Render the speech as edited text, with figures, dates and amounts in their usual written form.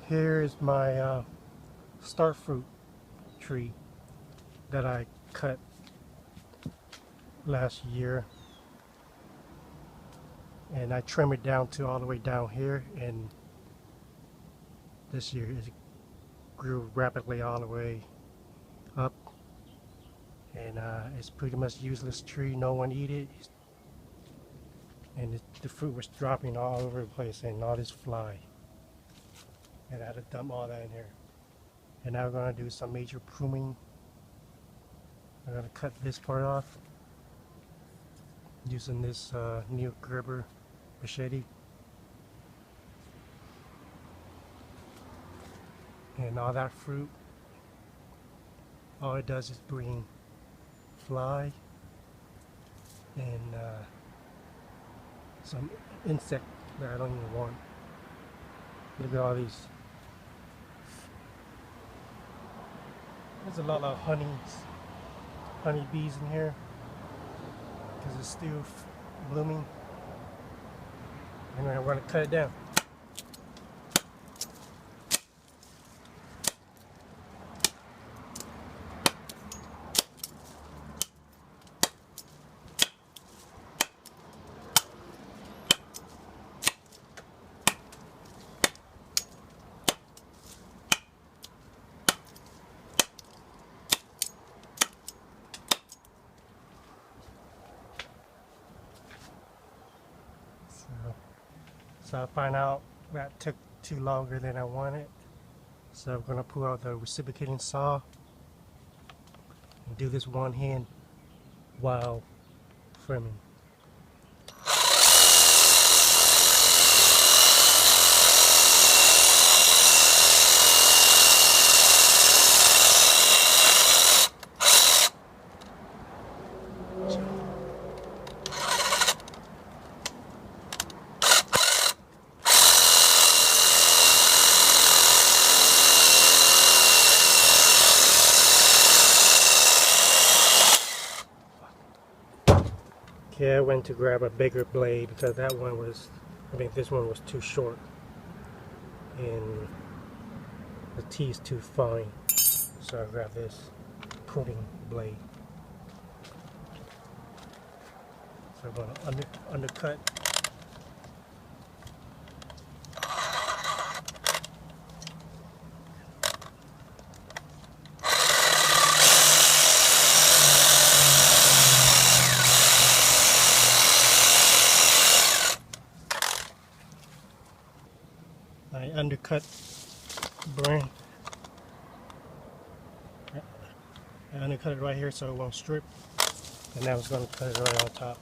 Here is my star fruit tree that I cut last year, and I trimmed it down to all the way down here, and this year it grew rapidly all the way up, and it's pretty much useless tree. No one eat it, and the fruit was dropping all over the place and all this fly, and I had to dump all that in here. And now we're going to do some major pruning. I'm going to cut this part off using this Neil Gerber machete. And all that fruit, all it does is bring fly and some insect that I don't even want. Look at all these. There's a lot of honeybees in here because it's still blooming. And I'm going to cut it down. So I find out that took too longer than I wanted. So I'm going to pull out the reciprocating saw and do this one hand while trimming. Okay, I went to grab a bigger blade because that one was, this one was too short and the T is too fine. So I grabbed this pruning blade. So I'm going to undercut. I undercut brand. I undercut it right here so it won't strip, and now it's going to cut it right on top.